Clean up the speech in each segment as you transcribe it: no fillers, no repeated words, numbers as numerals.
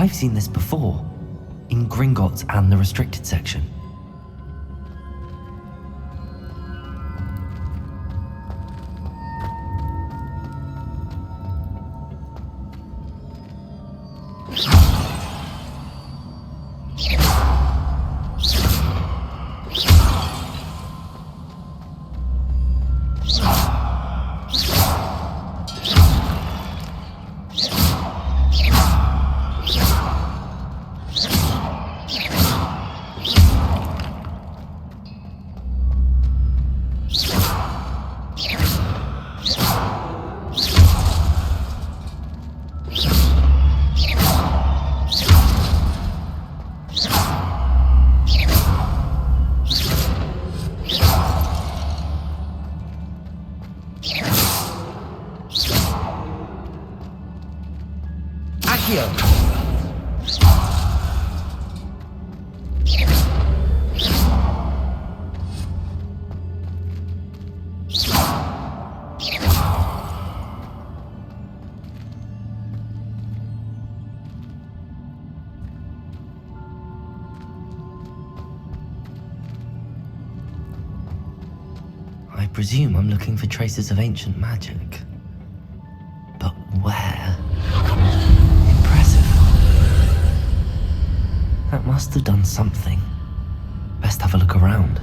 I've seen this before, in Gringotts and the restricted section. I presume I'm looking for traces of ancient magic. But where? Impressive. That must have done something. Best have a look around.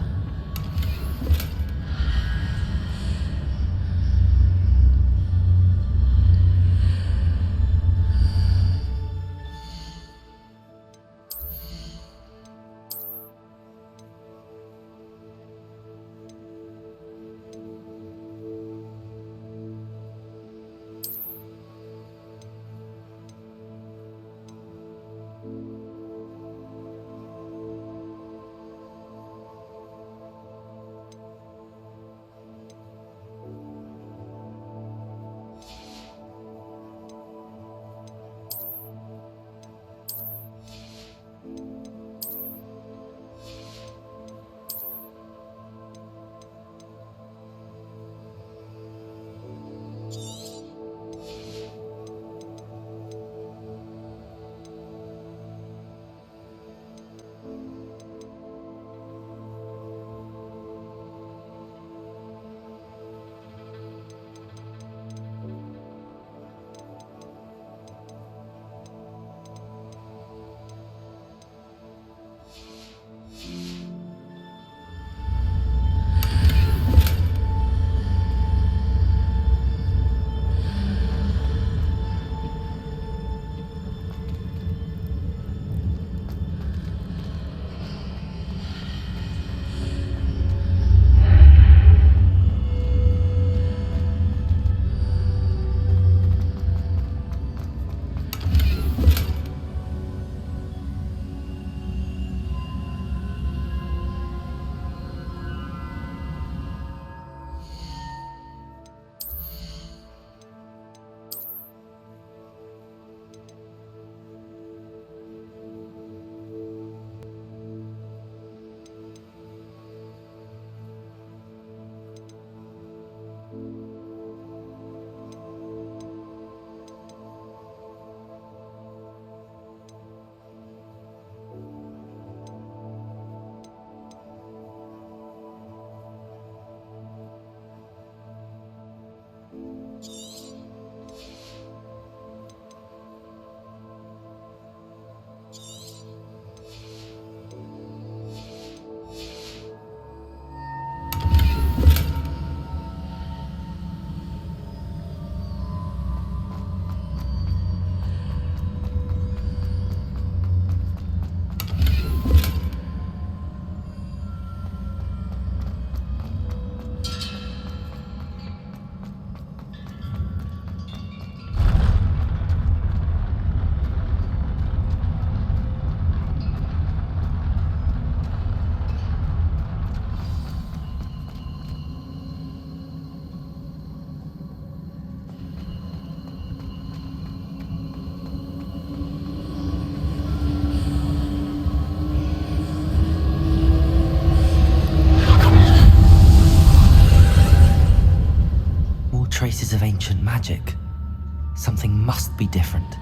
Traces of ancient magic. Something must be different.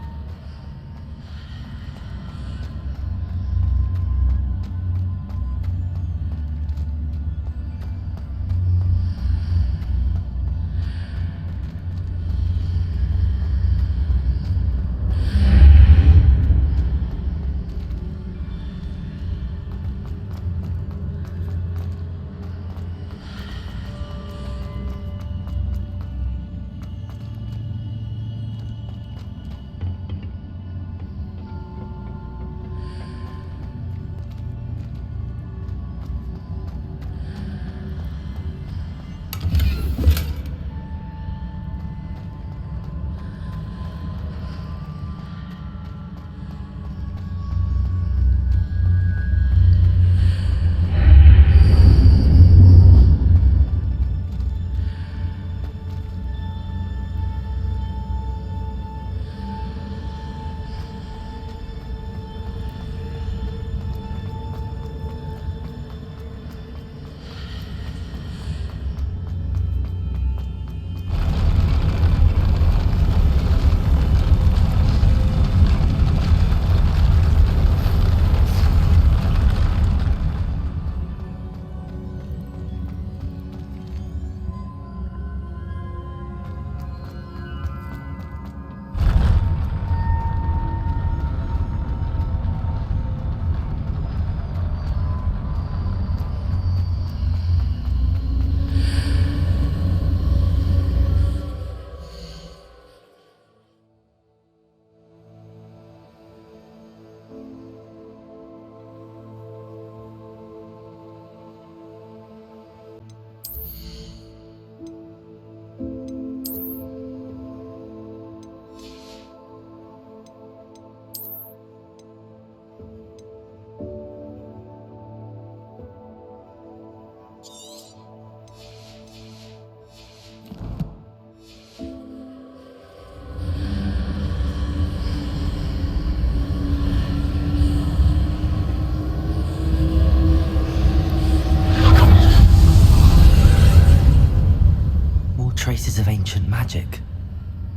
ancient magic.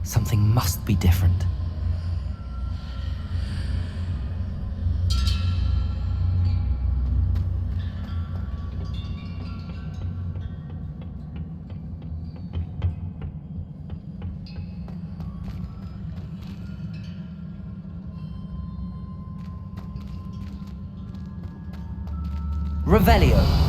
Something must be different. Revelio.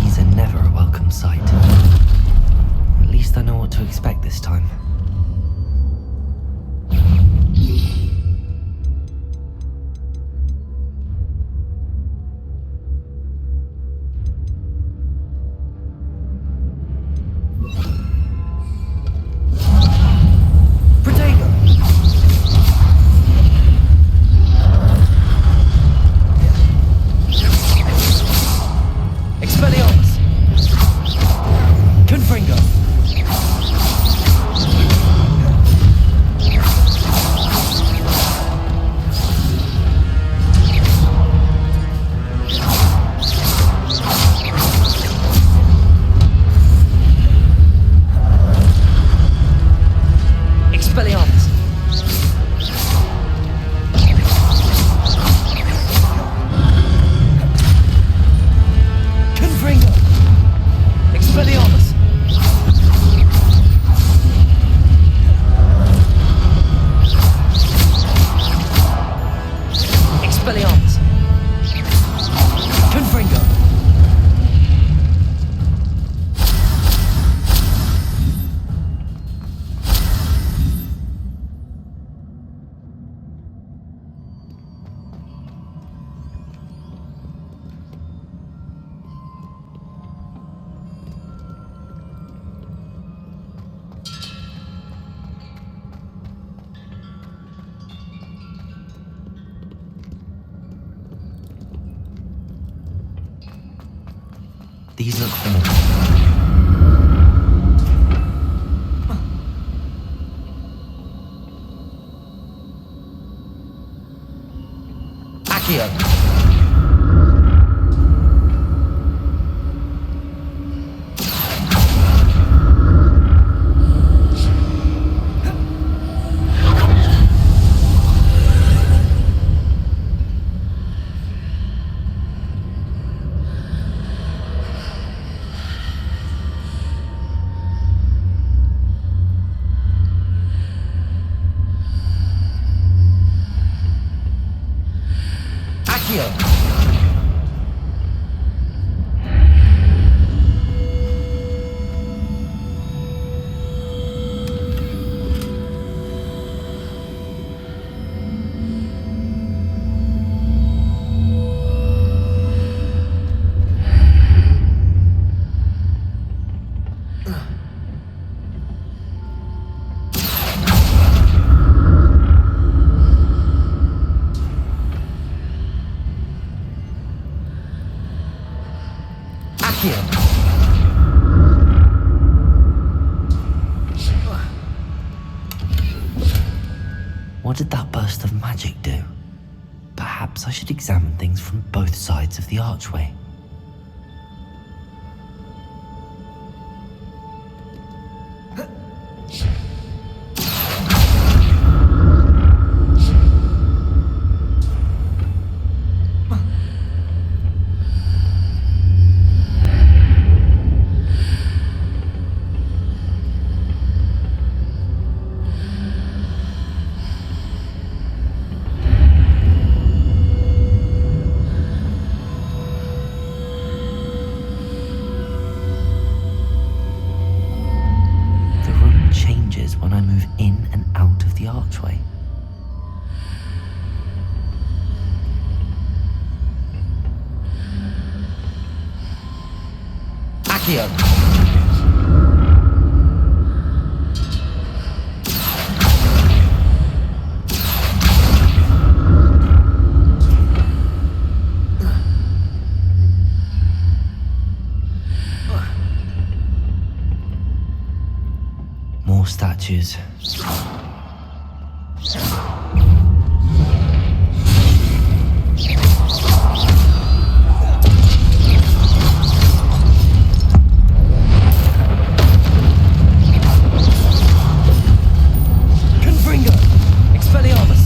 These are never a welcome sight. At least I know what to expect this time. These look familiar. Accio. What did that burst of magic do? Perhaps I should examine things from both sides of the archway. When I move in and out of the archway. Accio! More statues. Confringo! Expelliarmus!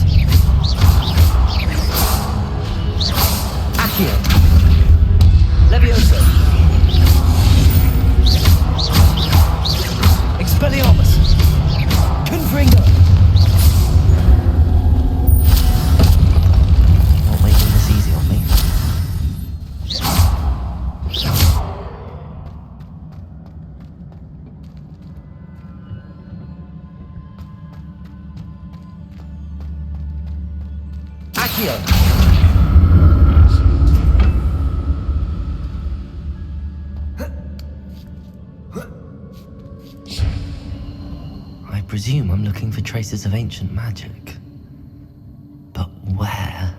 Accio! Levioso! Expelliarmus! Confringo! Not making this easy on me. Accio! I presume I'm looking for traces of ancient magic. But where?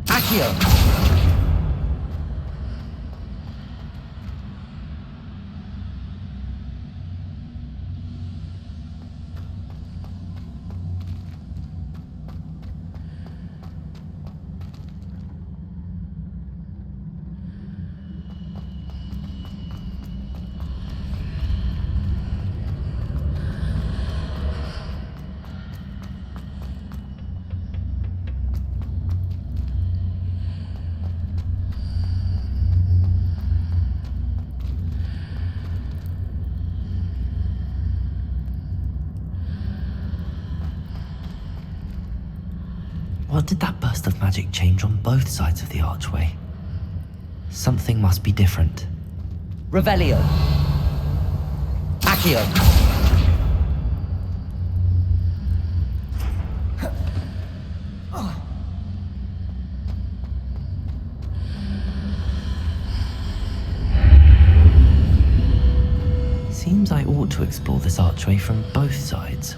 Accio! What did that burst of magic change on both sides of the archway? Something must be different. Revelio! Accio! Seems I ought to explore this archway from both sides.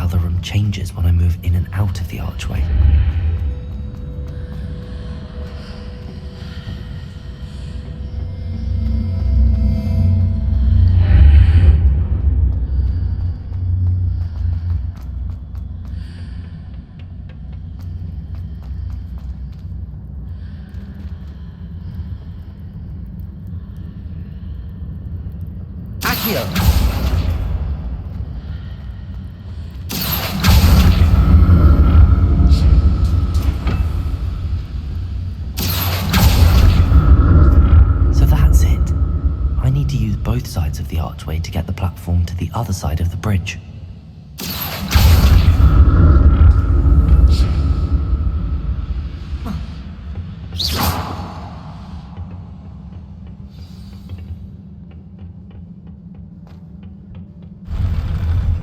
how the room changes when I move in and out of the archway. So that's it. I need to use both sides of the archway to get the platform to the other side of the bridge.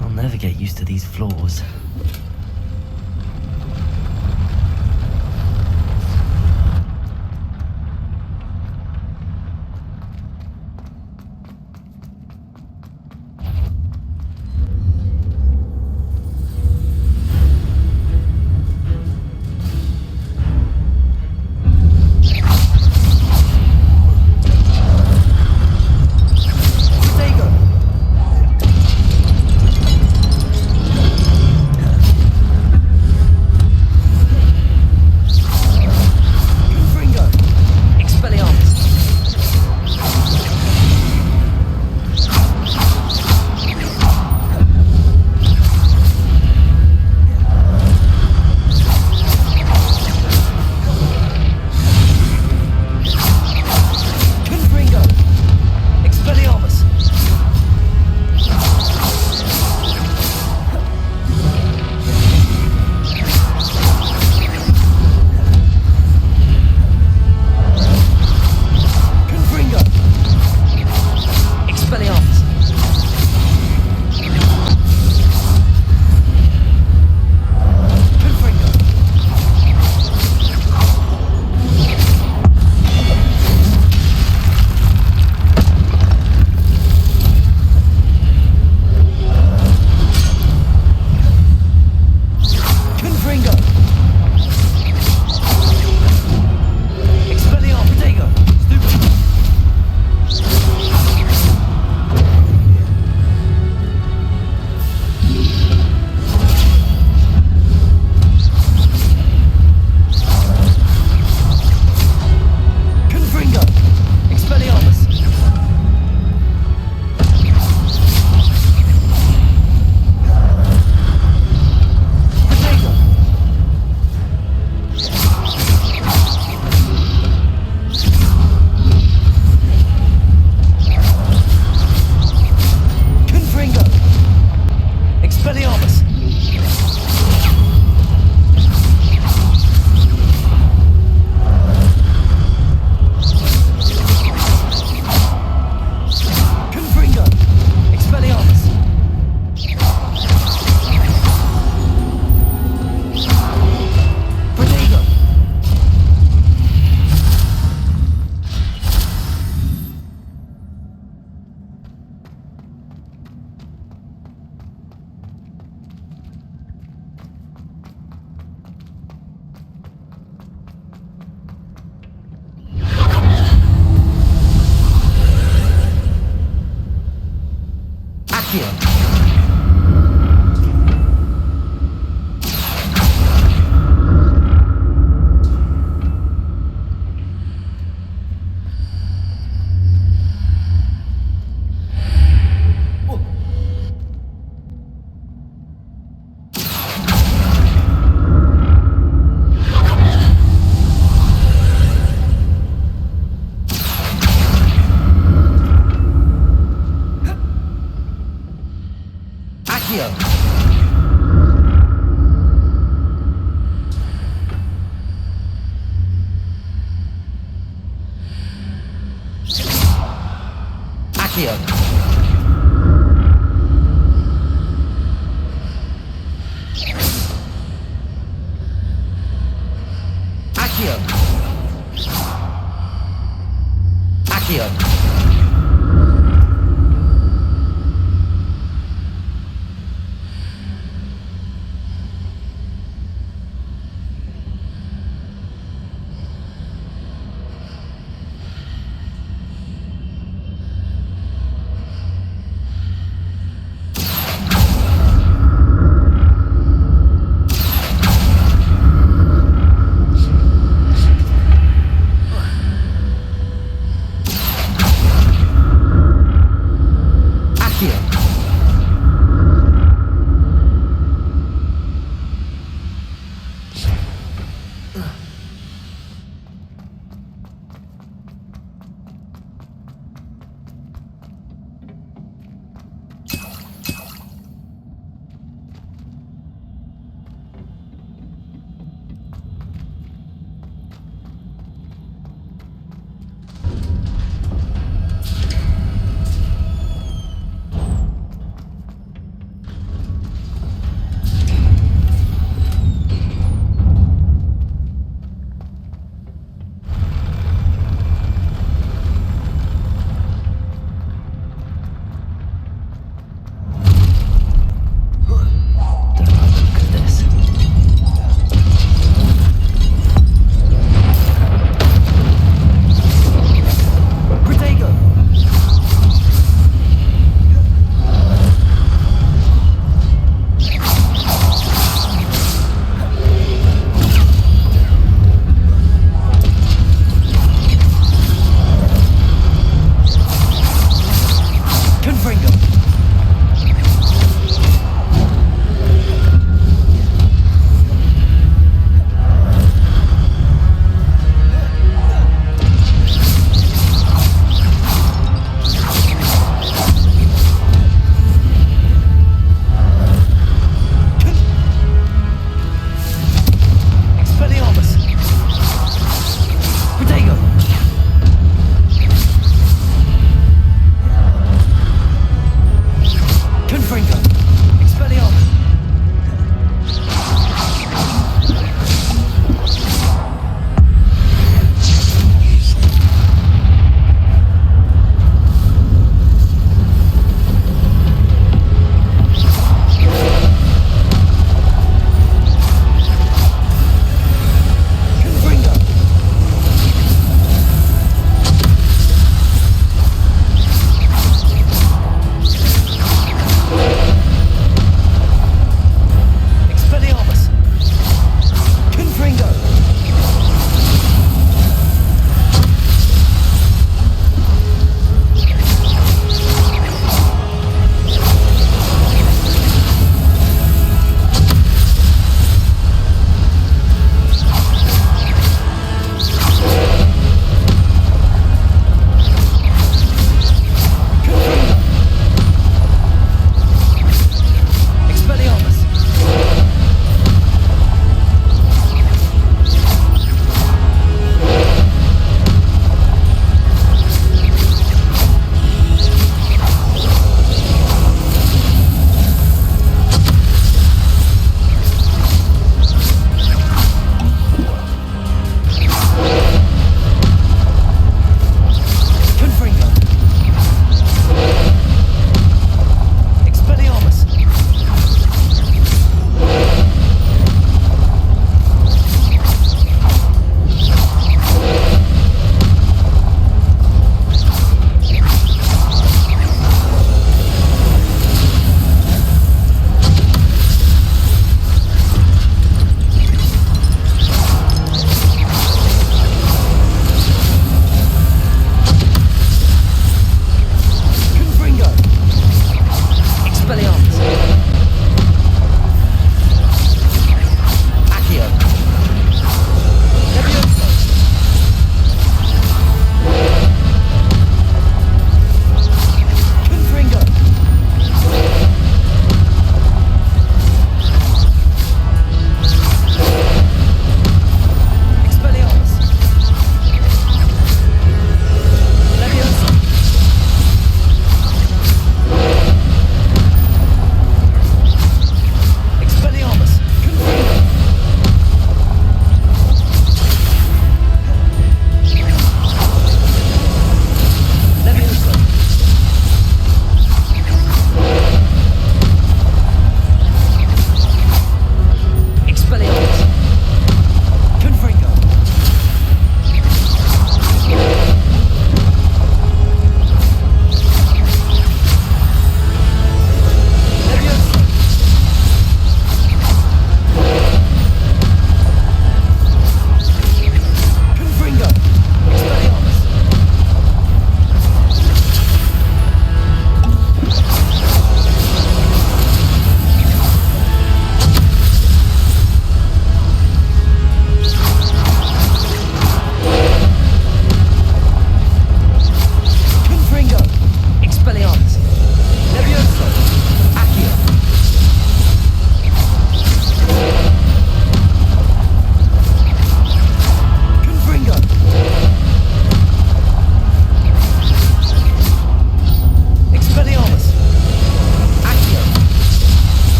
I'll never get used to these floors.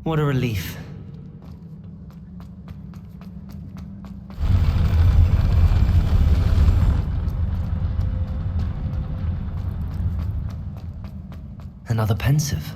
What a relief. Another pensive.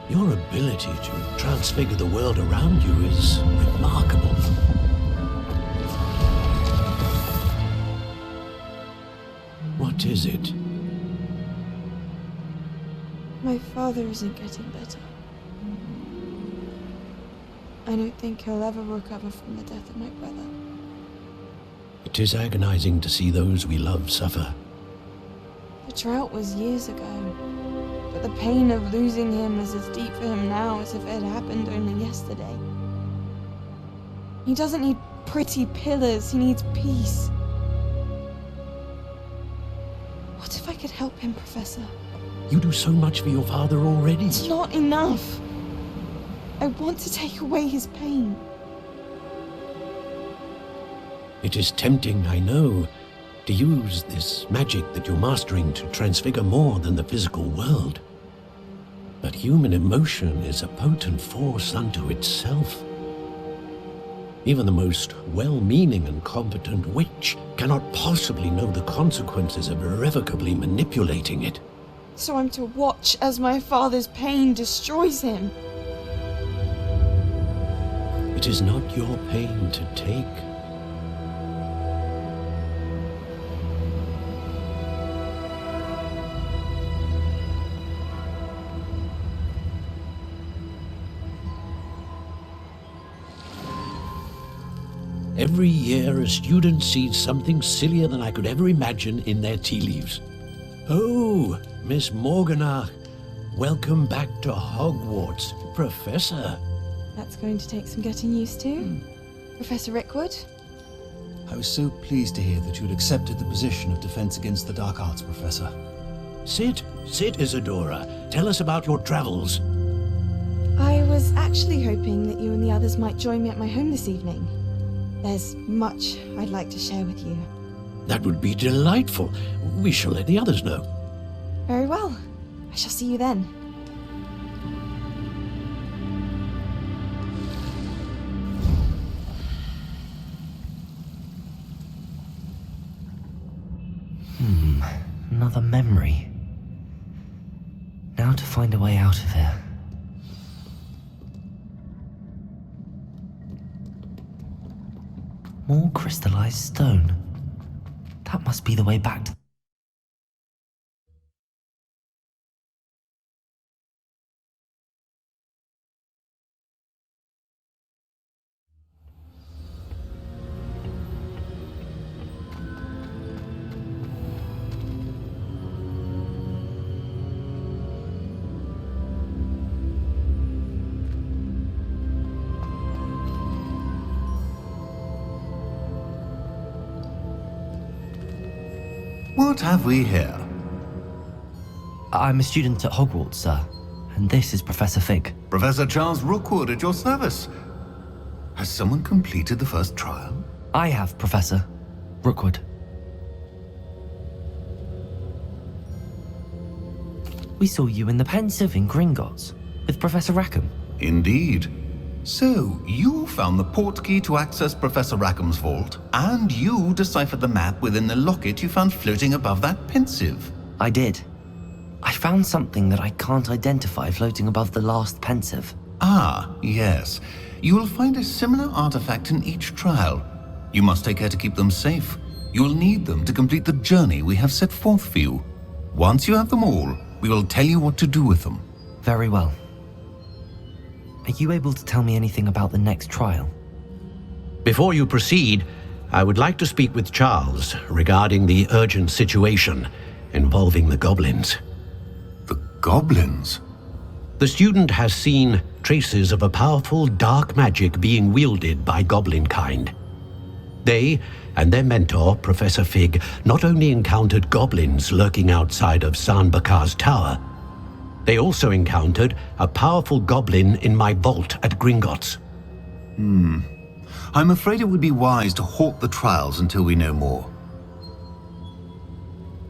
Your ability to transfigure the world around you is remarkable. What is it? My father isn't getting better. I don't think he'll ever recover from the death of my brother. It is agonizing to see those we love suffer. The drought was years ago, but the pain of losing him is as deep for him now as if it had happened only yesterday. He doesn't need pretty pillars, he needs peace. What if I could help him, Professor? You do so much for your father already. It's not enough. I want to take away his pain. It is tempting, I know, to use this magic that you're mastering to transfigure more than the physical world. But human emotion is a potent force unto itself. Even the most well-meaning and competent witch cannot possibly know the consequences of irrevocably manipulating it. So I'm to watch as my father's pain destroys him. It is not your pain to take. Every year, a student sees something sillier than I could ever imagine in their tea leaves. Oh, Miss Morganach, welcome back to Hogwarts, Professor. That's going to take some getting used to. Professor Rickwood? I was so pleased to hear that you had accepted the position of Defense Against the Dark Arts, Professor. Sit, Isadora. Tell us about your travels. I was actually hoping that you and the others might join me at my home this evening. There's much I'd like to share with you. That would be delightful. We shall let the others know. Very well. I shall see you then. Another memory. Now to find a way out of here. More crystallized stone. That must be the way back to... What have we here? I'm a student at Hogwarts, sir. And this is Professor Fig. Professor Charles Rookwood at your service. Has someone completed the first trial? I have, Professor. Rookwood. We saw you in the Pensive in Gringotts with Professor Rackham. Indeed. So, you found the portkey to access Professor Rackham's vault, and you deciphered the map within the locket you found floating above that Pensive. I did. I found something that I can't identify floating above the last Pensive. Ah, yes. You will find a similar artifact in each trial. You must take care to keep them safe. You will need them to complete the journey we have set forth for you. Once you have them all, we will tell you what to do with them. Very well. Are you able to tell me anything about the next trial? Before you proceed, I would like to speak with Charles regarding the urgent situation involving the goblins. The goblins? The student has seen traces of a powerful dark magic being wielded by goblin kind. They and their mentor, Professor Fig, not only encountered goblins lurking outside of San Bakar's tower, they also encountered a powerful goblin in my vault at Gringotts. I'm afraid it would be wise to halt the trials until we know more.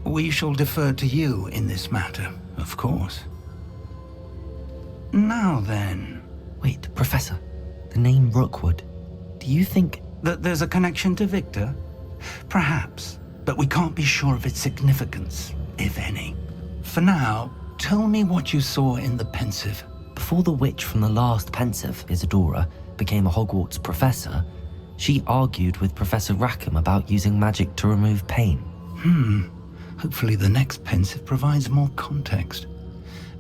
We shall defer to you in this matter, of course. Now then, Wait, Professor. The name Rookwood. Do you think... that there's a connection to Victor? Perhaps, but we can't be sure of its significance, if any. For now, tell me what you saw in the Pensive. Before the witch from the last Pensive, Isadora, became a Hogwarts professor, she argued with Professor Rackham about using magic to remove pain. Hopefully the next Pensive provides more context.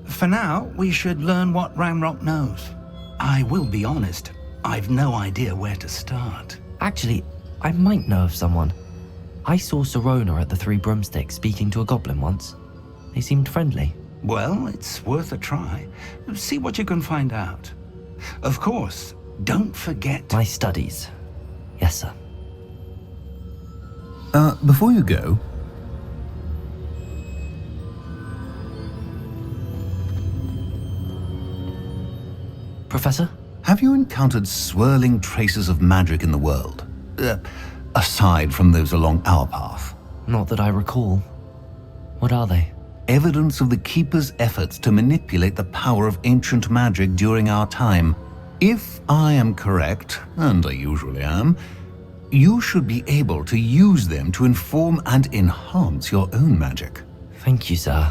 For now, we should learn what Ranrock knows. I will be honest, I've no idea where to start. Actually, I might know of someone. I saw Sirona at the Three Broomsticks speaking to a goblin once. They seemed friendly. Well, it's worth a try. See what you can find out. Of course, don't forget... My studies. Yes, sir. Before you go... Professor? Have you encountered swirling traces of magic in the world? Aside from those along our path? Not that I recall. What are they? Evidence of the Keeper's efforts to manipulate the power of ancient magic during our time. If I am correct, and I usually am, you should be able to use them to inform and enhance your own magic. Thank you, sir.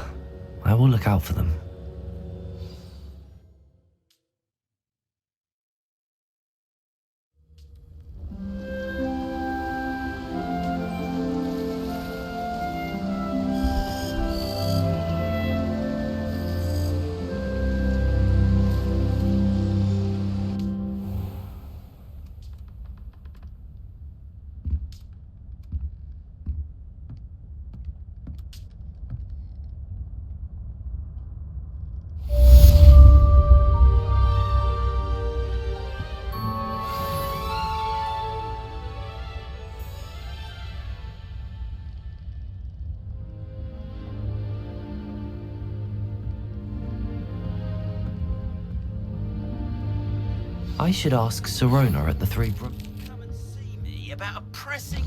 I will look out for them. I should ask Sirona at the Three Brook. Come and see me about a pressing...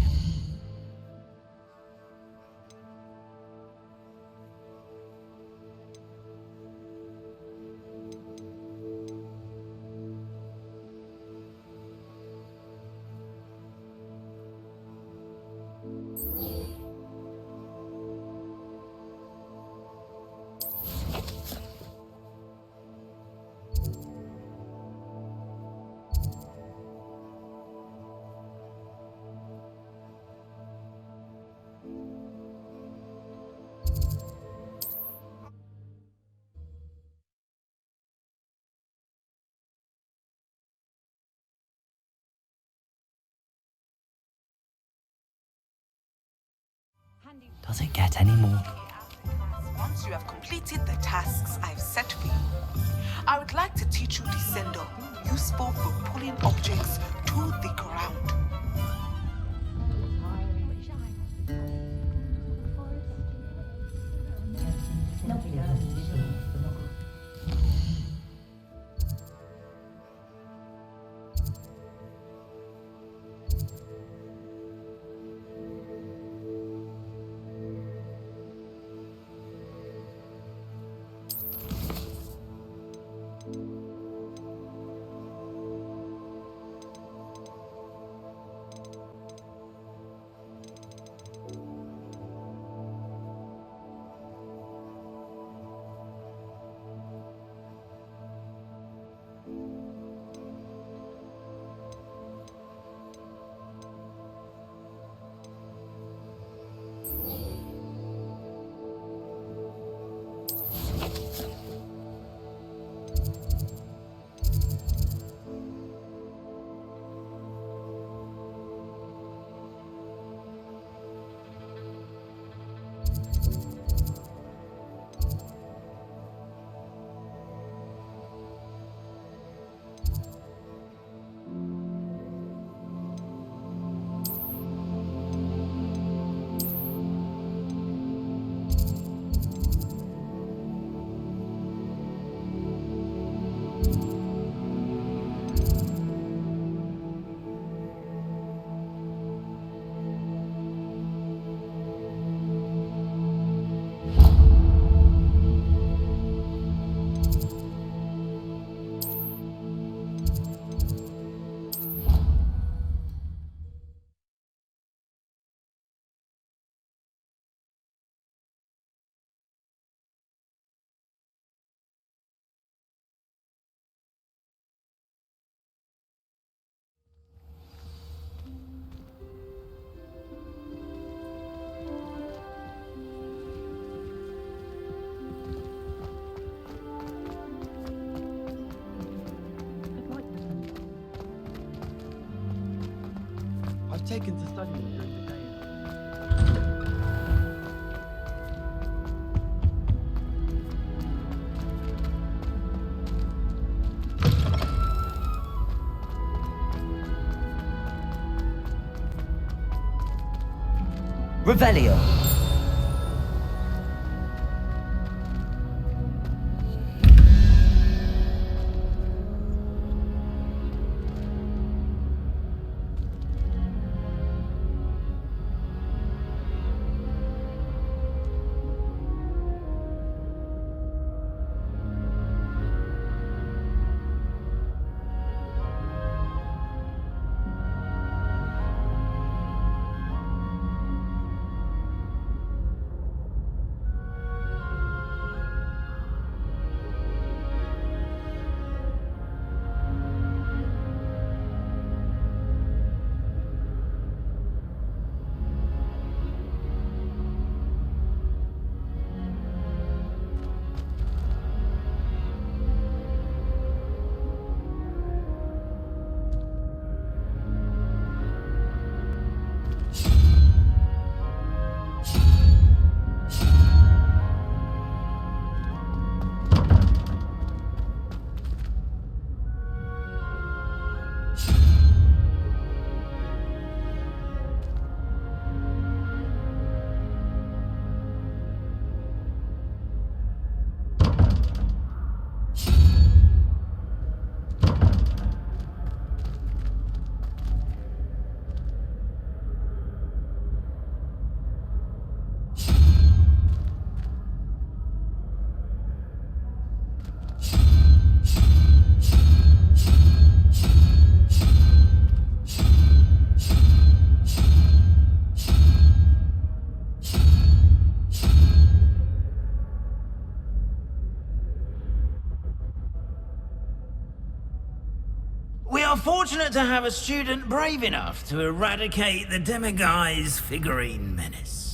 Does it get any more? Once you have completed the tasks I've set for you, I would like to teach you Descender, useful for pulling objects to the ground. I've taken to studying during the day. Revelio. We are fortunate to have a student brave enough to eradicate the Demiguise figurine menace.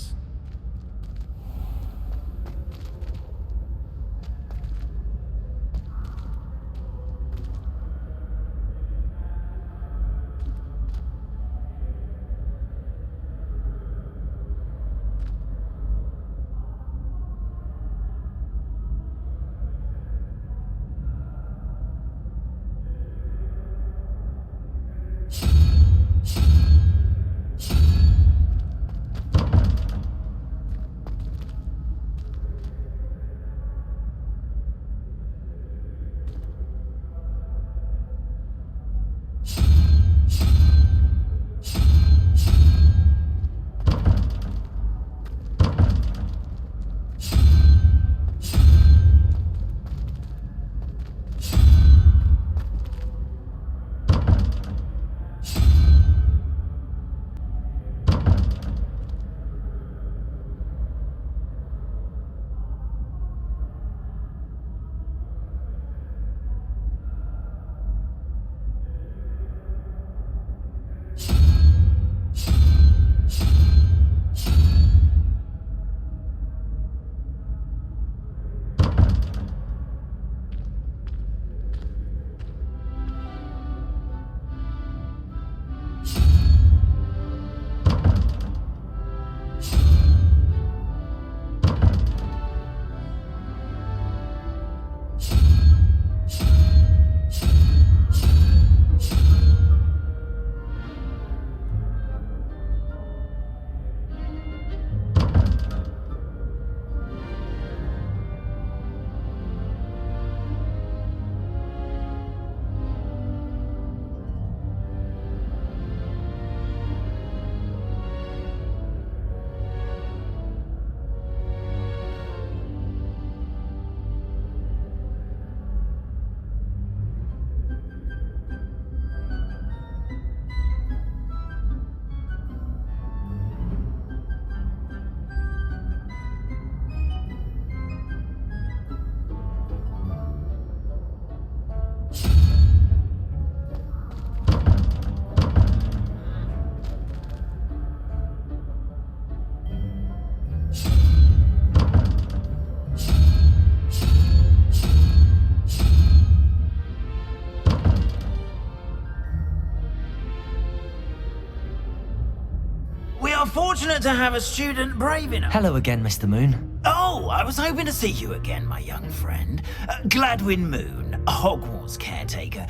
fortunate to have a student brave enough. Hello again, Mr. Moon. Oh, I was hoping to see you again, my young friend. Gladwin Moon, Hogwarts caretaker,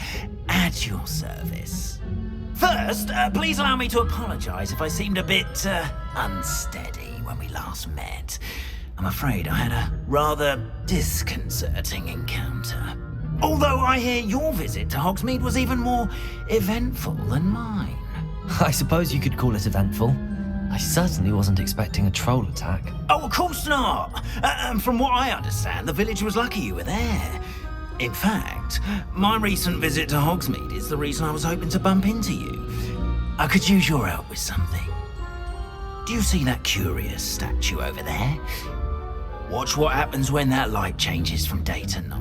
at your service. First, please allow me to apologise if I seemed a bit unsteady when we last met. I'm afraid I had a rather disconcerting encounter. Although I hear your visit to Hogsmeade was even more eventful than mine. I suppose you could call it eventful. I certainly wasn't expecting a troll attack. Oh, of course not. From what I understand, the village was lucky you were there. In fact, my recent visit to Hogsmeade is the reason I was hoping to bump into you. I could use your help with something. Do you see that curious statue over there? Watch what happens when that light changes from day to night.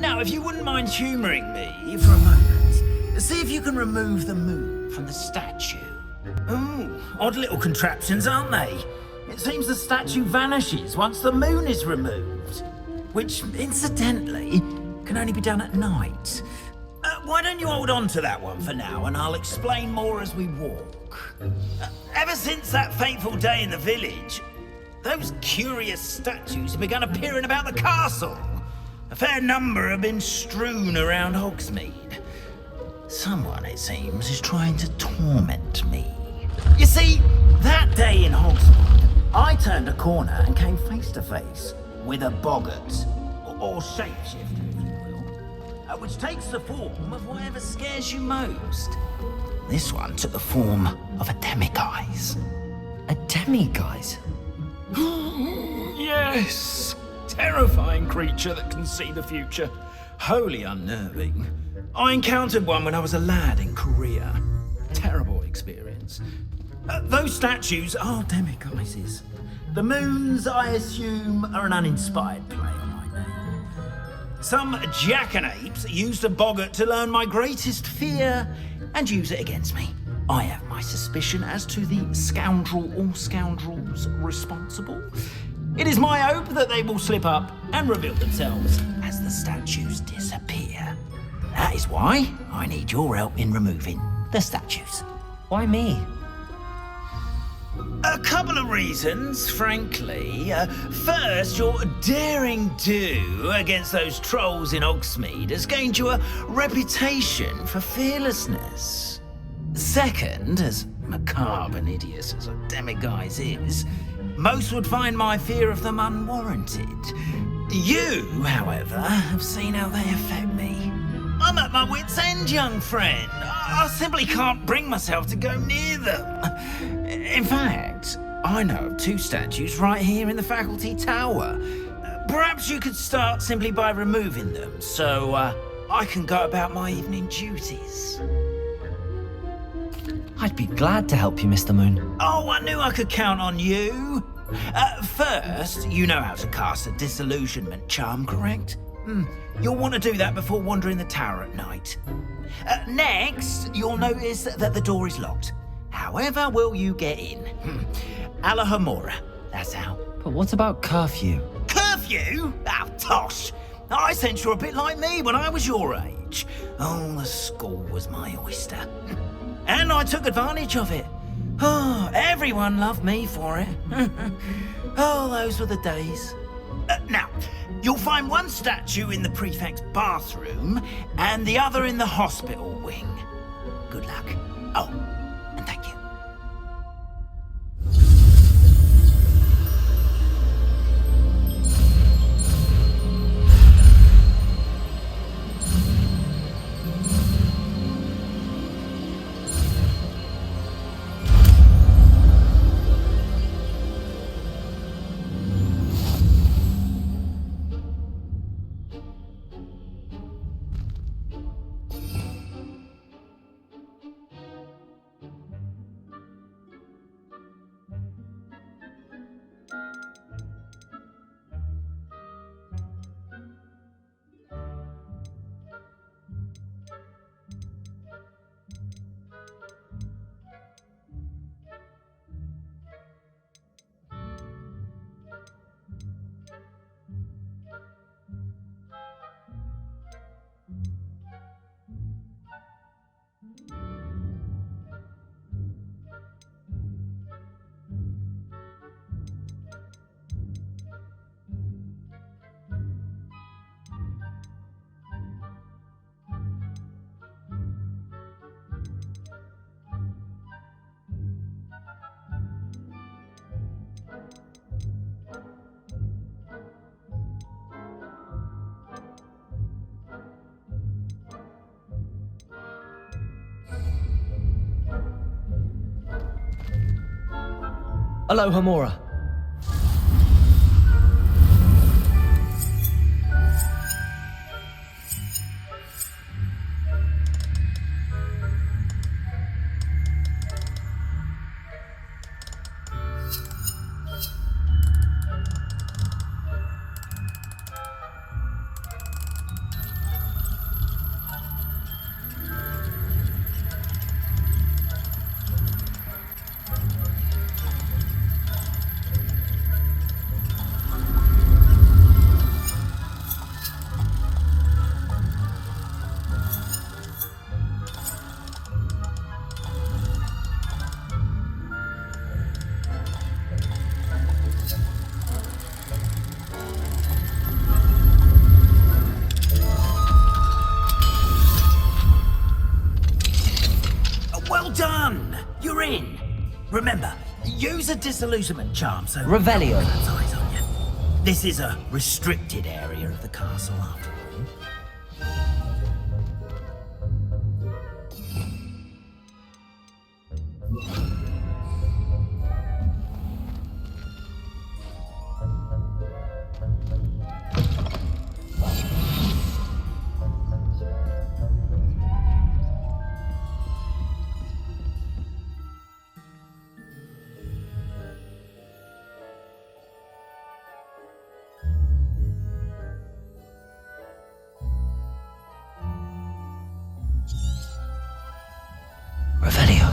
Now, if you wouldn't mind humouring me for a moment, see if you can remove the moon from the statue. Ooh, odd little contraptions, aren't they? It seems the statue vanishes once the moon is removed, which, incidentally, can only be done at night. Why don't you hold on to that one for now, and I'll explain more as we walk. Ever since that fateful day in the village, those curious statues have begun appearing about the castle. A fair number have been strewn around Hogsmeade. Someone, it seems, is trying to torment me. You see, that day in Hogsmeade, I turned a corner and came face to face with a boggart, or shapeshifter, if you will, which takes the form of whatever scares you most. This one took the form of a demiguise. A demiguise? Yes! Terrifying creature that can see the future. Wholly unnerving. I encountered one when I was a lad in Korea. Terrible experience. Those statues are demiguises. The moons, I assume, are an uninspired play on my name. Some jackanapes used a boggart to learn my greatest fear and use it against me. I have my suspicion as to the scoundrel or scoundrels responsible. It is my hope that they will slip up and reveal themselves as the statues disappear. That is why I need your help in removing the statues. Why me? A couple of reasons, frankly. First, your daring do against those trolls in Hogsmeade has gained you a reputation for fearlessness. Second, as macabre and hideous as a demiguise is, most would find my fear of them unwarranted. You, however, have seen how they affect me. I'm at my wit's end, young friend. I simply can't bring myself to go near them. In fact, I know of two statues right here in the faculty tower. Perhaps you could start simply by removing them, so I can go about my evening duties. I'd be glad to help you, Mr. Moon. Oh, I knew I could count on you. First, you know how to cast a disillusionment charm, correct? You'll want to do that before wandering the tower at night. Next, you'll notice that the door is locked. However will you get in? Alahamora, that's how. But what about curfew? Curfew? Oh, tosh. I sense you're a bit like me when I was your age. Oh, the school was my oyster. And I took advantage of it. Oh, everyone loved me for it. Oh, those were the days. Now, you'll find one statue in the prefect's bathroom and the other in the hospital wing. Good luck. Oh, and thank you. Aloha Mora. Well done! You're in. Remember, use a disillusionment charm so Revelio. no one has eyes on you. This is a restricted area of the castle after all. Revelio.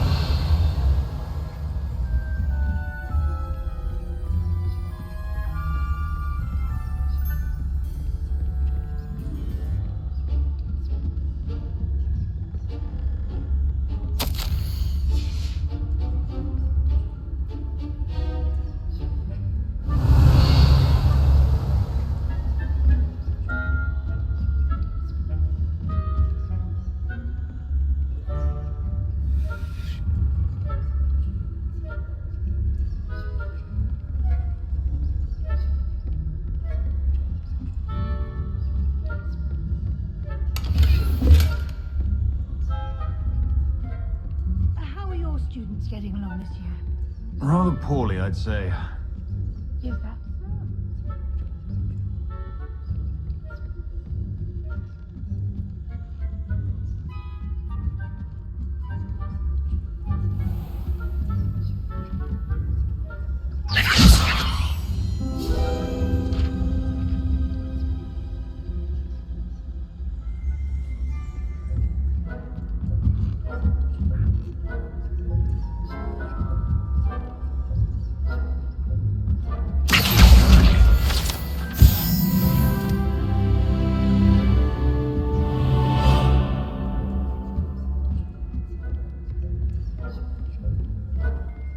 How are your students getting along this year? Rather poorly, I'd say. Is that so?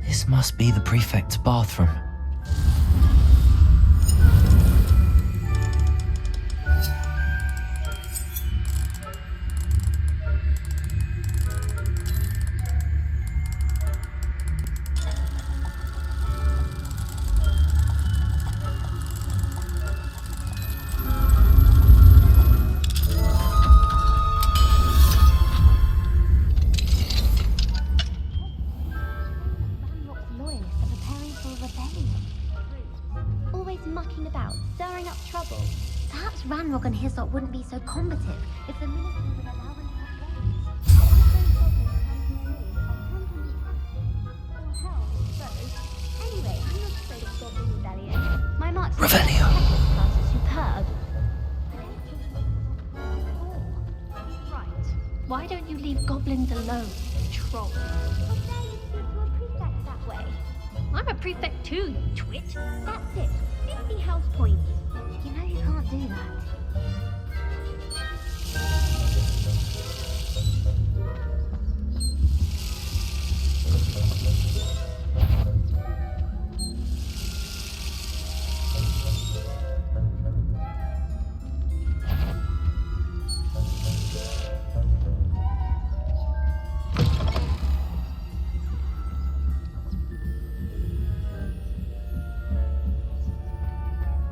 This must be the prefect's bathroom. Ranrock's loyalists are preparing for a rebellion. Always mucking about, stirring up trouble. Perhaps Ranrock and his lot wouldn't be so combative if the military would allow them to have guns. One of those goblins can be or hell, so. Anyway, I'm not afraid of Goblin Rebellion. My marks Revelio. class are superb. Right. Why don't you leave goblins alone, troll? How dare you speak to a prefect that way? I'm a prefect too, you twit. That's it. 50 house points. You know you can't do that.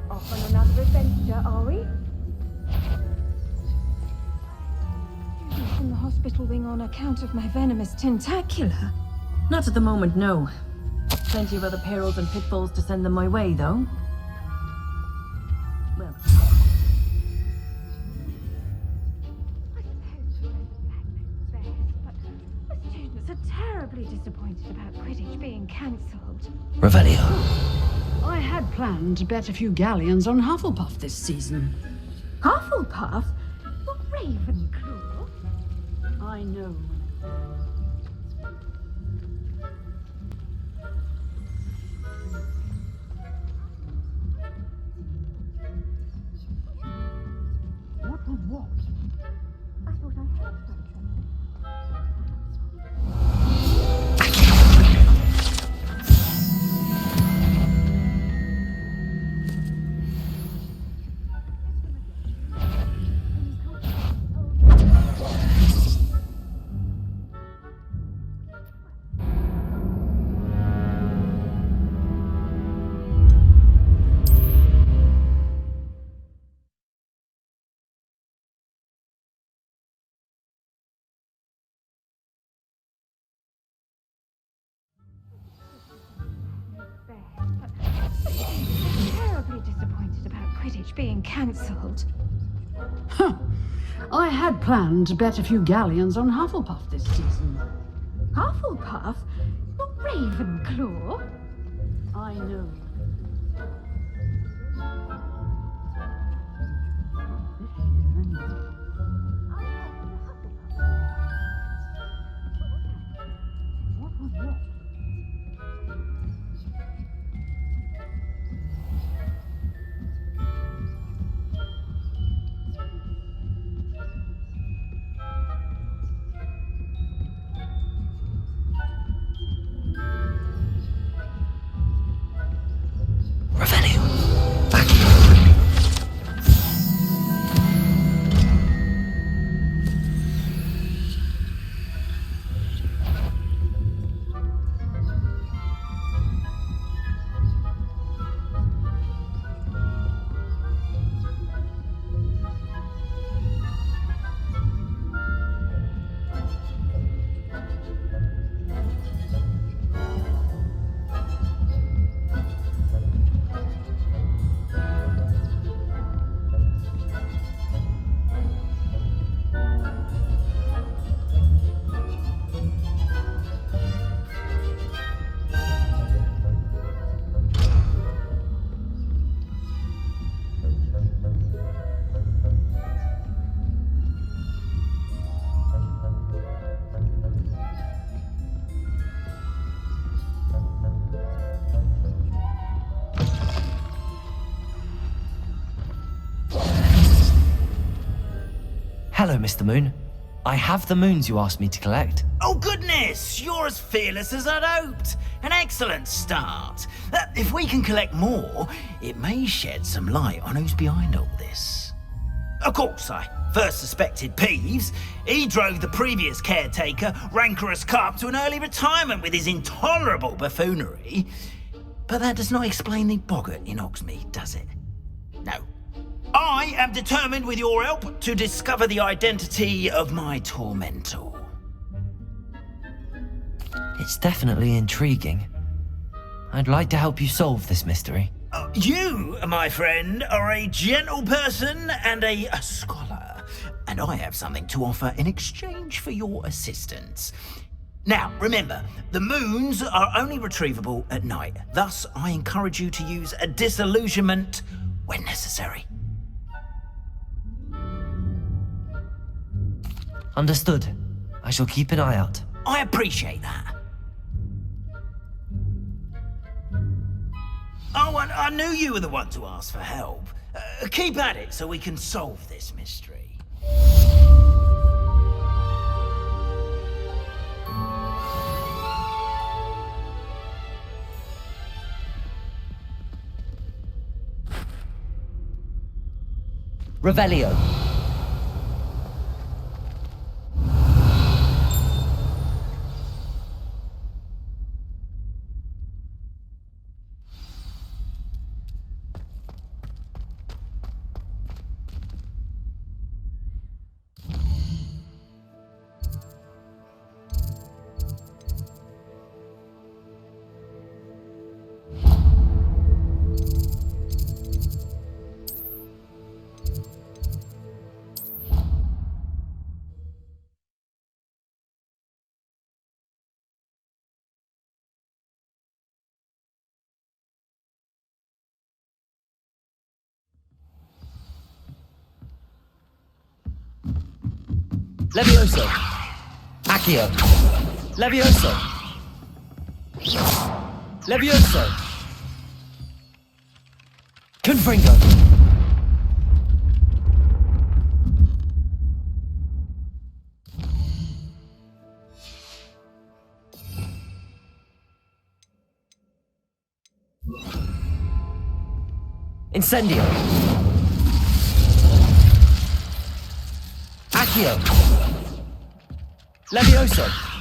Off on another adventure, are we? Students in the hospital wing on account of my venomous tentacular. Not at the moment, no. Plenty of other perils and pitfalls to send them my way, though. Well... The students are terribly disappointed about Quidditch being cancelled. Revelio. I had planned to bet a few galleons on Hufflepuff this season. Hufflepuff? Not Ravenclaw? I know. What was what? I thought I heard something. Terribly disappointed about Quidditch being cancelled. Huh. I had planned to bet a few galleons on Hufflepuff this season. Hufflepuff? Not Ravenclaw? I know. Hello, Mr. Moon. I have the moons you asked me to collect. Oh goodness, you're as fearless as I'd hoped. An excellent start. If we can collect more, it may shed some light on who's behind all this. Of course, I first suspected Peeves. He drove the previous caretaker, Rancorous Carp, to an early retirement with his intolerable buffoonery. But that does not explain the boggart in Hogsmeade, does it? No. I am determined, with your help, to discover the identity of my tormentor. It's definitely intriguing. I'd like to help you solve this mystery. You, my friend, are a gentle person and a scholar, and I have something to offer in exchange for your assistance. Now, remember, the moons are only retrievable at night. Thus, I encourage you to use a disillusionment when necessary. Understood. I shall keep an eye out. I appreciate that. Oh, and I knew you were the one to ask for help. Keep at it so we can solve this mystery. Revelio. Levioso! Accio! Levioso! Levioso! Confringo! Incendio! Accio! Levioso!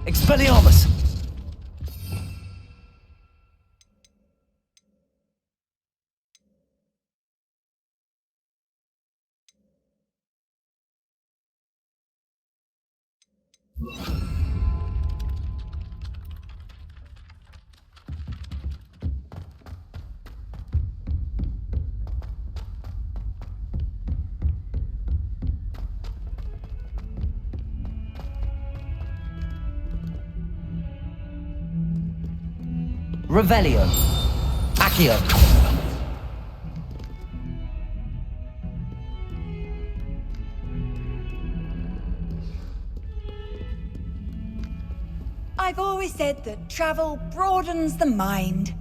Expelliarmus! Revelio! Accio! I've always said that travel broadens the mind.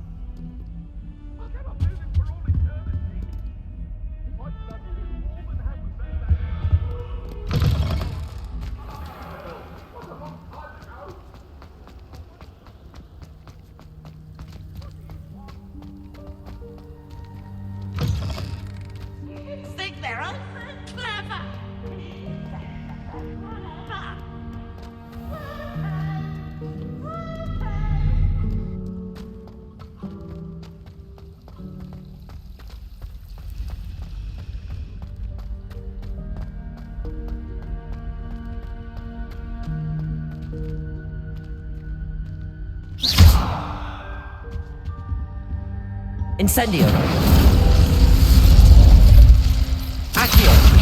Think they're all clever. Incendio! Accio!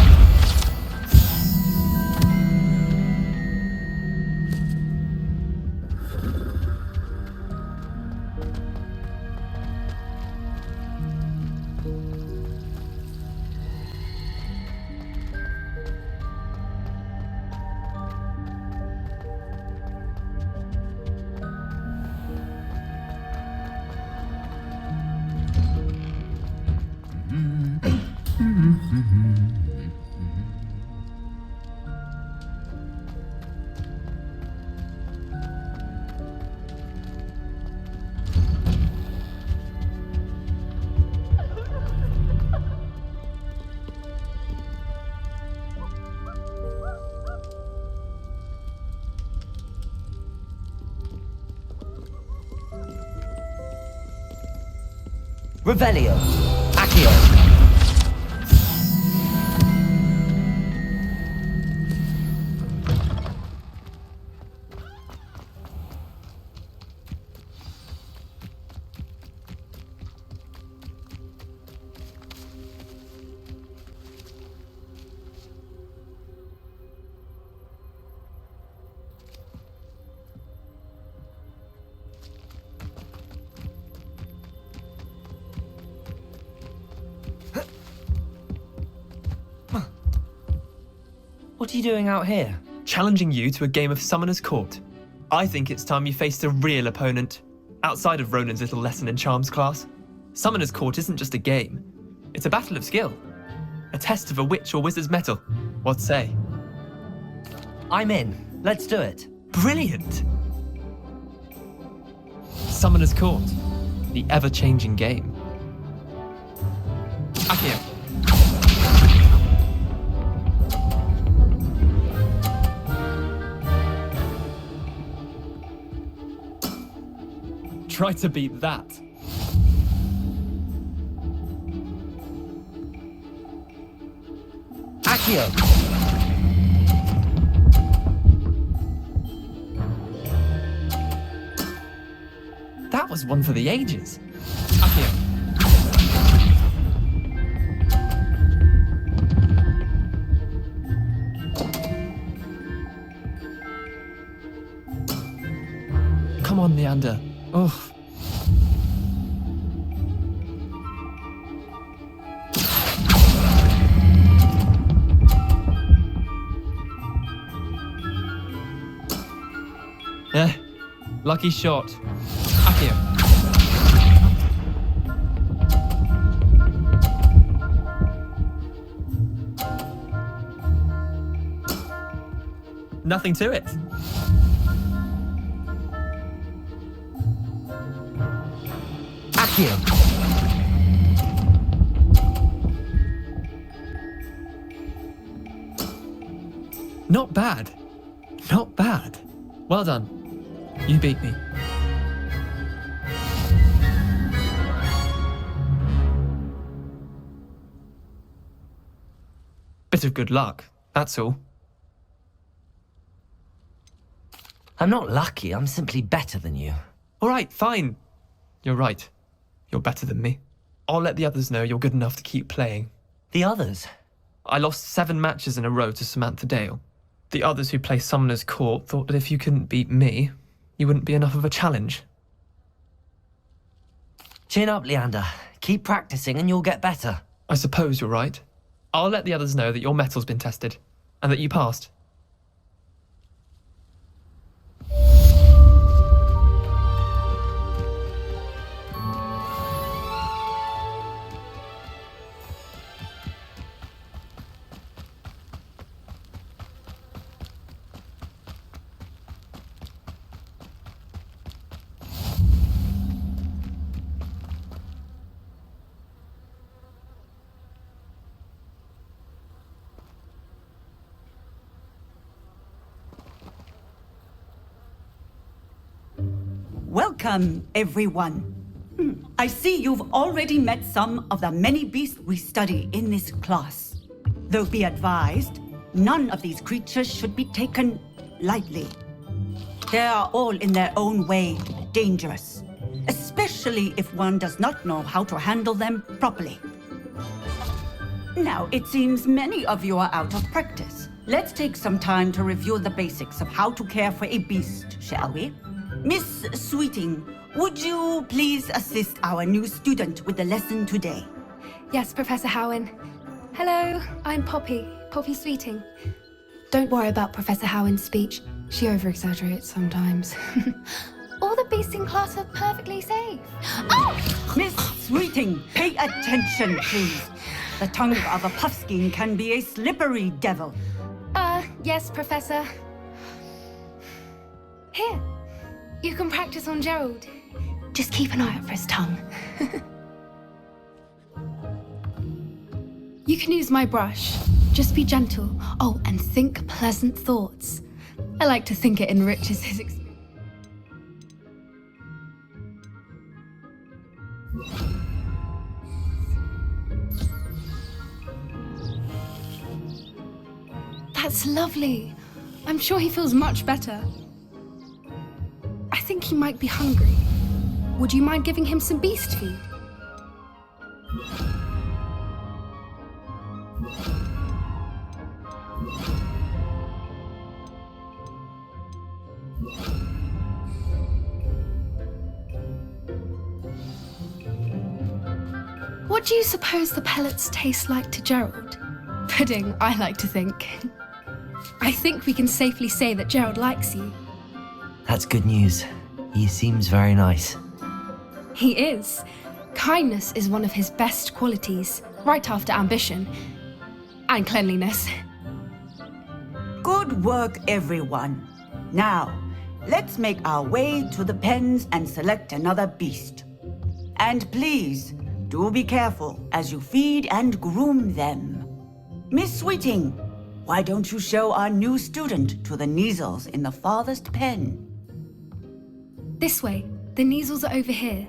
Revelio! Accio! What are you doing out here? Challenging you to a game of Summoner's Court. I think it's time you faced a real opponent, outside of Ronan's little lesson in charms class. Summoner's Court isn't just a game. It's a battle of skill. A test of a witch or wizard's mettle. What say? I'm in. Let's do it. Brilliant! Summoner's Court. The ever-changing game. Accio. Try to beat that. Accio! That was one for the ages. Accio. Come on, Leander. Oh. Lucky shot. Accio. Nothing to it. Accio! Not bad. Not bad. Well done. You beat me. Bit of good luck, that's all. I'm not lucky, I'm simply better than you. All right, fine. You're right. You're better than me. I'll let the others know you're good enough to keep playing. The others? I lost 7 matches in a row to Samantha Dale. The others who play Summoner's Court thought that if you couldn't beat me, you wouldn't be enough of a challenge. Chin up, Leander. Keep practicing and you'll get better. I suppose you're right. I'll let the others know that your metal's been tested, and that you passed. Welcome, everyone. I see you've already met some of the many beasts we study in this class. Though be advised, none of these creatures should be taken lightly. They are all in their own way dangerous, especially if one does not know how to handle them properly. Now, it seems many of you are out of practice. Let's take some time to review the basics of how to care for a beast, shall we? Miss Sweeting, would you please assist our new student with the lesson today? Yes, Professor Howen. Hello, I'm Poppy Sweeting. Don't worry about Professor Howen's speech. She over-exaggerates sometimes. All the beasts in class are perfectly safe. Oh! Miss Sweeting, pay attention, please. The tongue of a puffskein can be a slippery devil. Yes, Professor. Here. You can practice on Gerald. Just keep an eye out for his tongue. You can use my brush. Just be gentle. Oh, and think pleasant thoughts. I like to think it enriches his experience. That's lovely. I'm sure he feels much better. I think he might be hungry. Would you mind giving him some beast food? What do you suppose the pellets taste like to Gerald? Pudding, I like to think. I think we can safely say that Gerald likes you. That's good news. He seems very nice. He is. Kindness is one of his best qualities, right after ambition. And cleanliness. Good work, everyone. Now, let's make our way to the pens and select another beast. And please, do be careful as you feed and groom them. Miss Sweeting, why don't you show our new student to the Kneazles in the farthest pen? This way. The Kneasels are over here.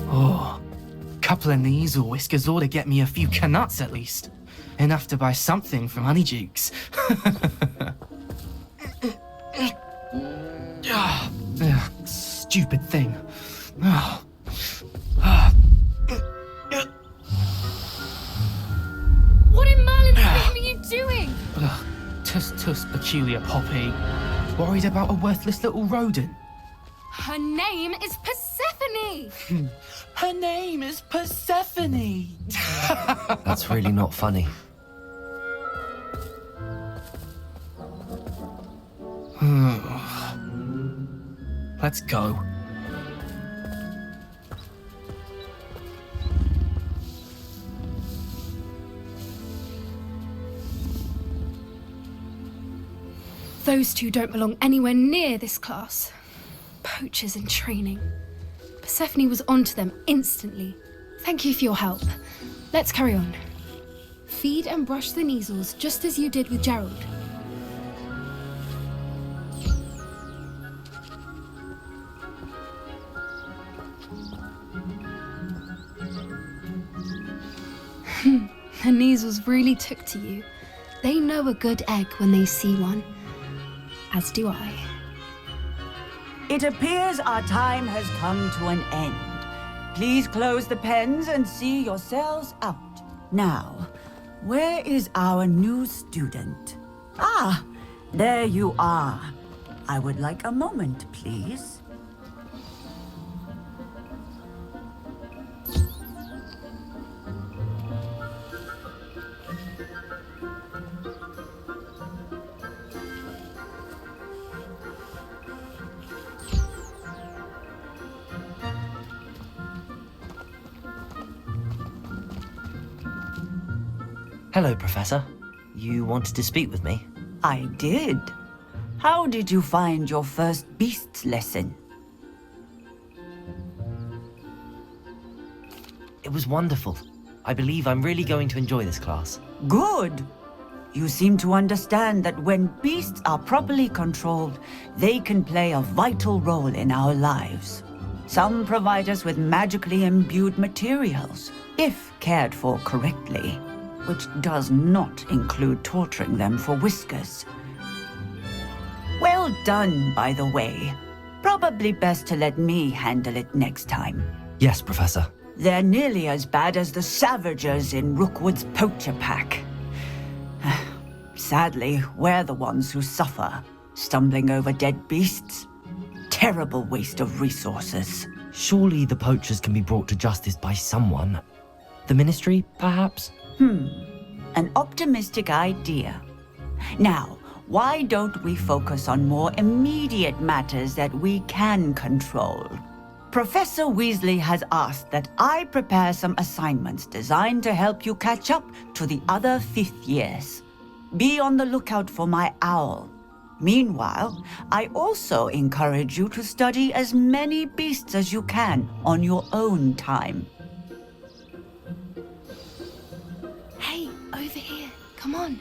Oh, couple of Kneasel whiskers ought to get me a few canuts at least. Enough to buy something from Honeydukes. Stupid thing. What in Merlin's name are you doing? Tuss, peculiar Poppy. Worried about a worthless little rodent. Her name is Persephone! Her name is Persephone! That's really not funny. Let's go. Those two don't belong anywhere near this class. Poachers in training. Persephone was onto them instantly. Thank you for your help. Let's carry on. Feed and brush the Kneasels just as you did with Gerald. The Kneasels really took to you. They know a good egg when they see one. As do I. It appears our time has come to an end. Please close the pens and see yourselves out. Now, where is our new student? Ah, there you are. I would like a moment, please. Hello, Professor. You wanted to speak with me? I did. How did you find your first beasts lesson? It was wonderful. I believe I'm really going to enjoy this class. Good. You seem to understand that when beasts are properly controlled, they can play a vital role in our lives. Some provide us with magically imbued materials, if cared for correctly, which does not include torturing them for whiskers. Well done, by the way. Probably best to let me handle it next time. Yes, Professor. They're nearly as bad as the Savagers in Rookwood's poacher pack. Sadly, we're the ones who suffer, stumbling over dead beasts. Terrible waste of resources. Surely the poachers can be brought to justice by someone. The Ministry, perhaps? An optimistic idea. Now, why don't we focus on more immediate matters that we can control? Professor Weasley has asked that I prepare some assignments designed to help you catch up to the other 5th years. Be on the lookout for my owl. Meanwhile, I also encourage you to study as many beasts as you can on your own time. Hey, over here. Come on.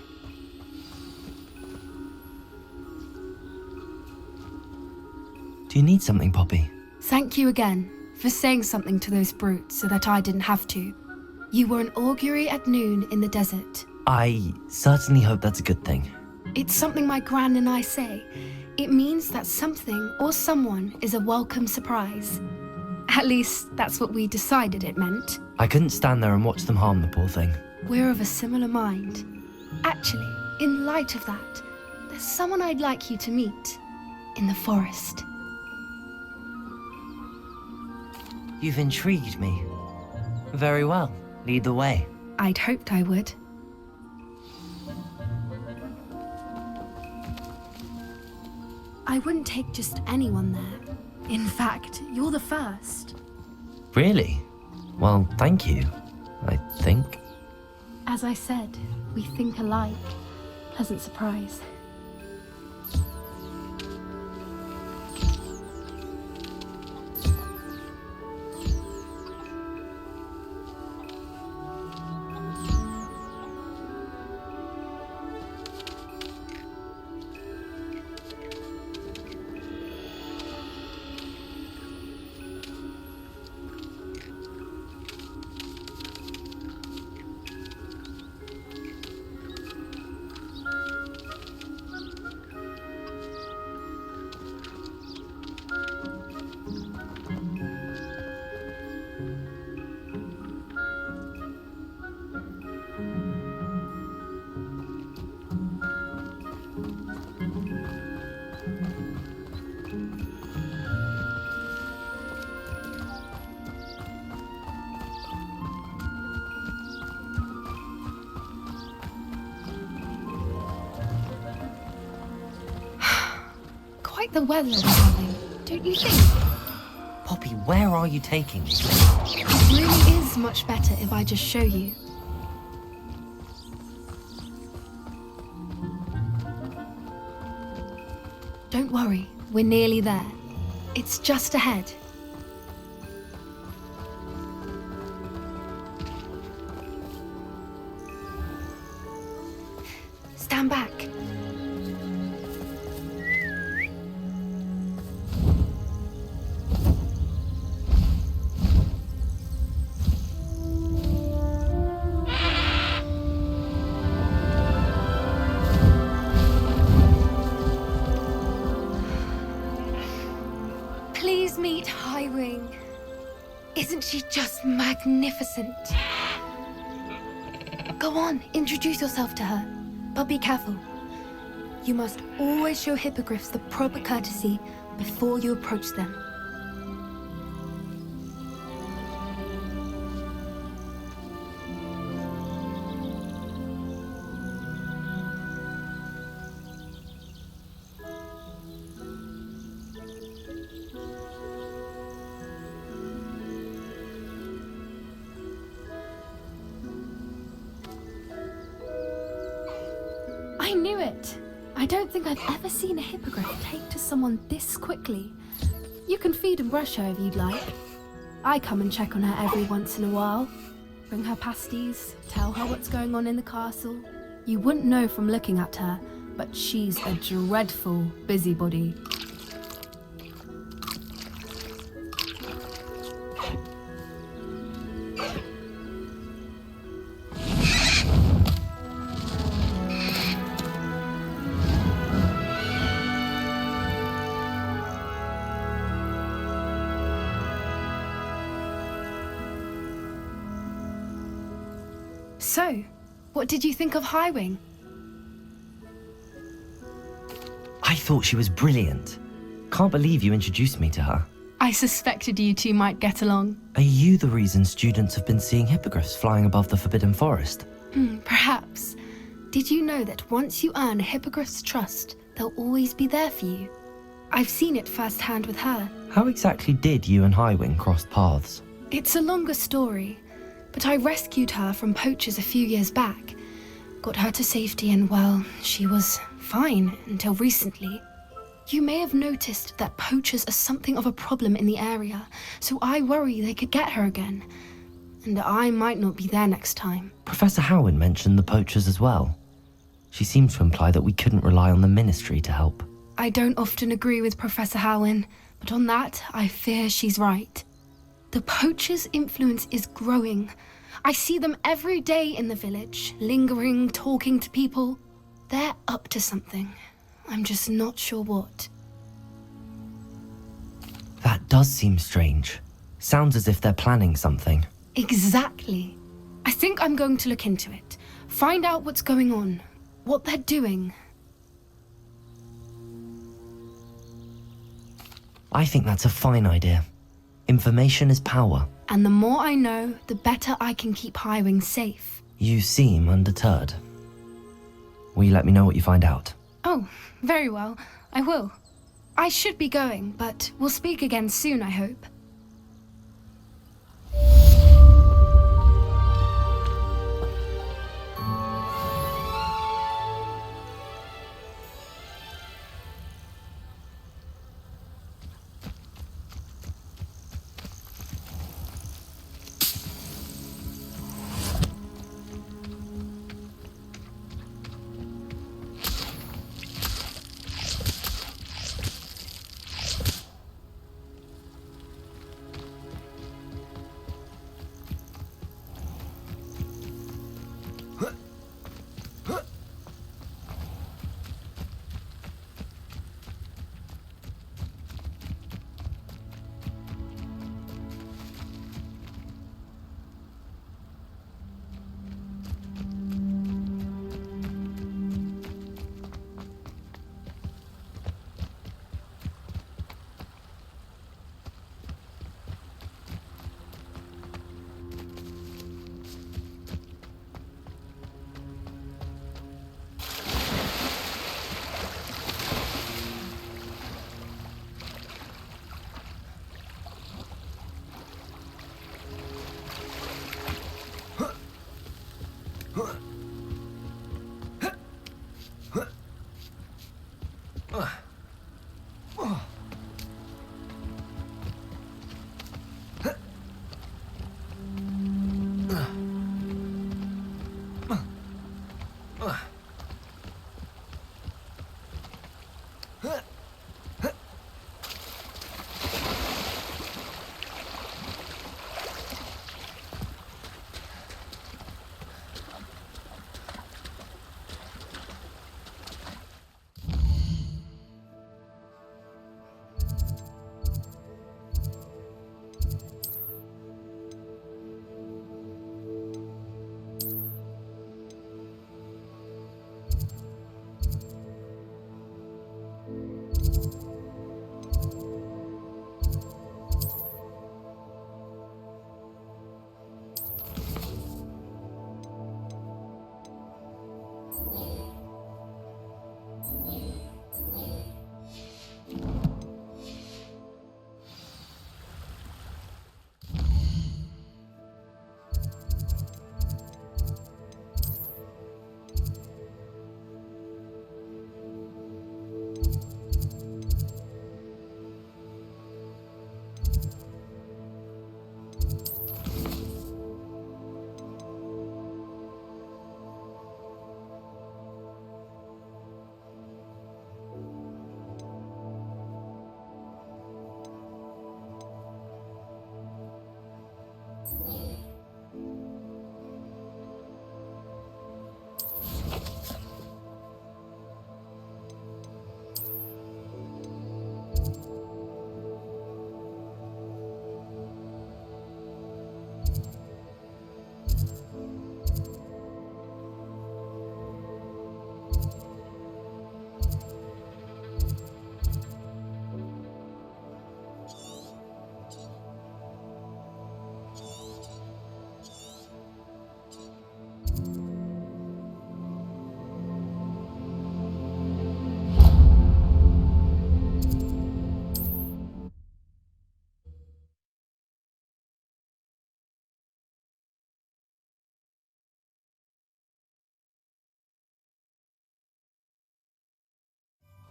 Do you need something, Poppy? Thank you again for saying something to those brutes so that I didn't have to. You were an augury at noon in the desert. I certainly hope that's a good thing. It's something my gran and I say. It means that something or someone is a welcome surprise. At least, that's what we decided it meant. I couldn't stand there and watch them harm the poor thing. We're of a similar mind. Actually, in light of that, there's someone I'd like you to meet. In the forest. You've intrigued me. Very well. Lead the way. I'd hoped I would. I wouldn't take just anyone there. In fact, you're the first. Really? Well, thank you, I think. As I said, we think alike. Pleasant surprise. like the weather we're having, don't you think? Poppy, where are you taking me? It really is much better if I just show you. Don't worry, we're nearly there. It's just ahead. Stand back. Please meet Highwing. Isn't she just magnificent? Go on, introduce yourself to her. But be careful. You must always show hippogriffs the proper courtesy before you approach them. I knew it! I don't think I've ever seen a hippogriff take to someone this quickly. You can feed and brush her if you'd like. I come and check on her every once in a while. Bring her pasties, tell her what's going on in the castle. You wouldn't know from looking at her, but she's a dreadful busybody. So, what did you think of Highwing? I thought she was brilliant. Can't believe you introduced me to her. I suspected you two might get along. Are you the reason students have been seeing hippogriffs flying above the Forbidden Forest? Perhaps. Did you know that once you earn a hippogriff's trust, they'll always be there for you? I've seen it firsthand with her. How exactly did you and Highwing cross paths? It's a longer story, but I rescued her from poachers a few years back. Got her to safety and, well, she was fine until recently. You may have noticed that poachers are something of a problem in the area, so I worry they could get her again. And I might not be there next time. Professor Howin mentioned the poachers as well. She seemed to imply that we couldn't rely on the Ministry to help. I don't often agree with Professor Howin, but on that, I fear she's right. The poachers' influence is growing. I see them every day in the village, lingering, talking to people. They're up to something. I'm just not sure what. That does seem strange. Sounds as if they're planning something. Exactly. I think I'm going to look into it. Find out what's going on, what they're doing. I think that's a fine idea. Information is power. And the more I know, the better I can keep Highwing safe. You seem undeterred. Will you let me know what you find out? Oh, very well. I will. I should be going, but we'll speak again soon, I hope.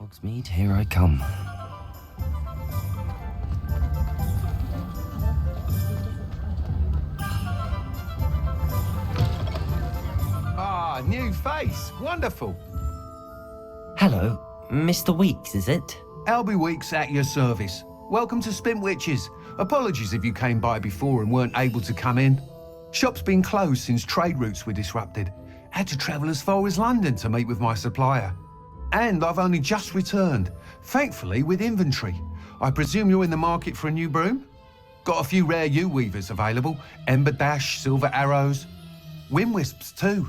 Hogsmeade, here I come. Ah, new face. Wonderful. Hello, Mr. Weeks, is it? Albie Weeks at your service. Welcome to Spintwitches. Apologies if you came by before and weren't able to come in. Shop's been closed since trade routes were disrupted. Had to travel as far as London to meet with my supplier. And I've only just returned, thankfully with inventory. I presume you're in the market for a new broom? Got a few rare U-weavers available, Ember Dash, Silver Arrows, Wind Wisps too.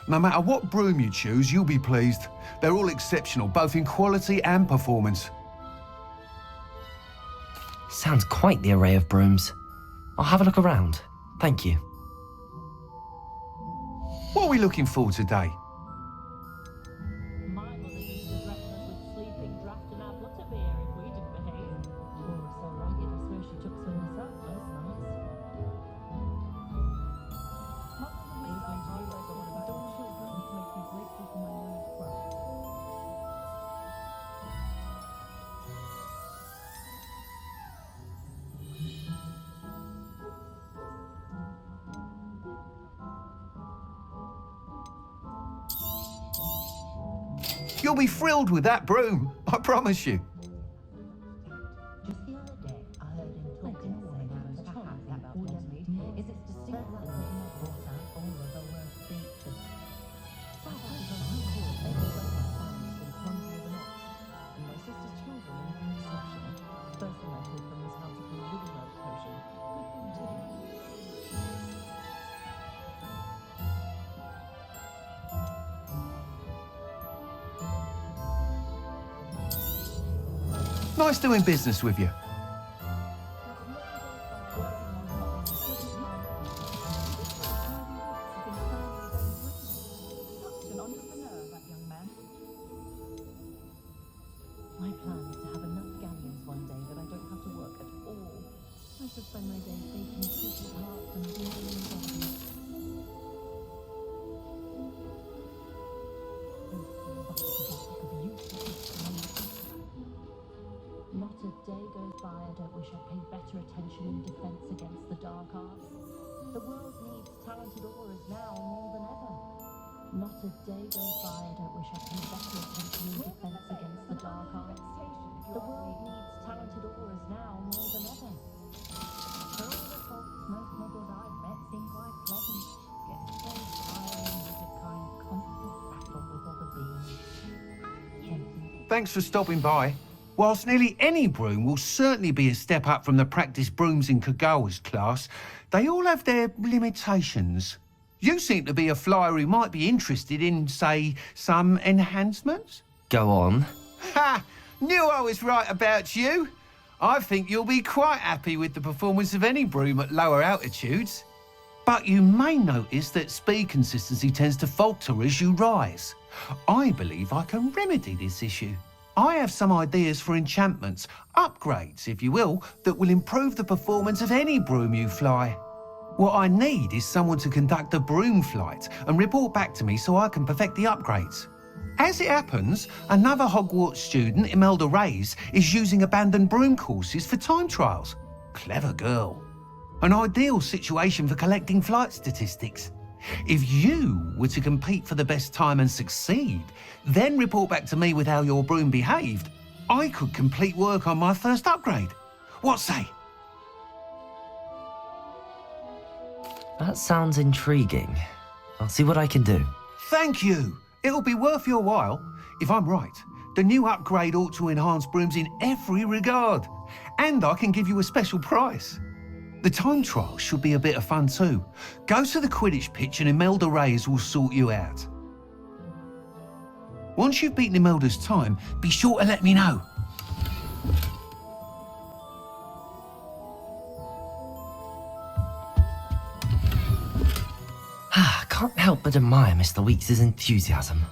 No matter what broom you choose, you'll be pleased. They're all exceptional, both in quality and performance. Sounds quite the array of brooms. I'll have a look around. Thank you. What are we looking for today? You'll be thrilled with that broom, I promise you. Nice doing business with you. My plan is to have enough galleons one day that I don't have to work at all. I should spend my days baking sweet tarts and building gardens. I pay better attention in defense against the dark arts. The world needs talented aurors now more than ever. Not a day goes by I don't wish I paid better attention in defense against the dark arts. The world needs talented aurors now more than ever. For all the folks most muggles I've met seem quite pleasant. Gets very tiring with the kind of constant battle with other beings. Thanks for stopping by. Whilst nearly any broom will certainly be a step up from the practice brooms in Kagawa's class, they all have their limitations. You seem to be a flyer who might be interested in, say, some enhancements? Go on. Ha! Knew I was right about you. I think you'll be quite happy with the performance of any broom at lower altitudes. But you may notice that speed consistency tends to falter as you rise. I believe I can remedy this issue. I have some ideas for enchantments, upgrades, if you will, that will improve the performance of any broom you fly. What I need is someone to conduct a broom flight and report back to me so I can perfect the upgrades. As it happens, another Hogwarts student, Imelda Reyes, is using abandoned broom courses for time trials. Clever girl. An ideal situation for collecting flight statistics. If you were to compete for the best time and succeed, then report back to me with how your broom behaved, I could complete work on my first upgrade. What say? That sounds intriguing. I'll see what I can do. Thank you. It'll be worth your while. If I'm right, the new upgrade ought to enhance brooms in every regard. And I can give you a special price. The time trial should be a bit of fun too. Go to the Quidditch pitch and Imelda Reyes will sort you out. Once you've beaten Imelda's time, be sure to let me know. Can't help but admire Mr. Weeks' enthusiasm.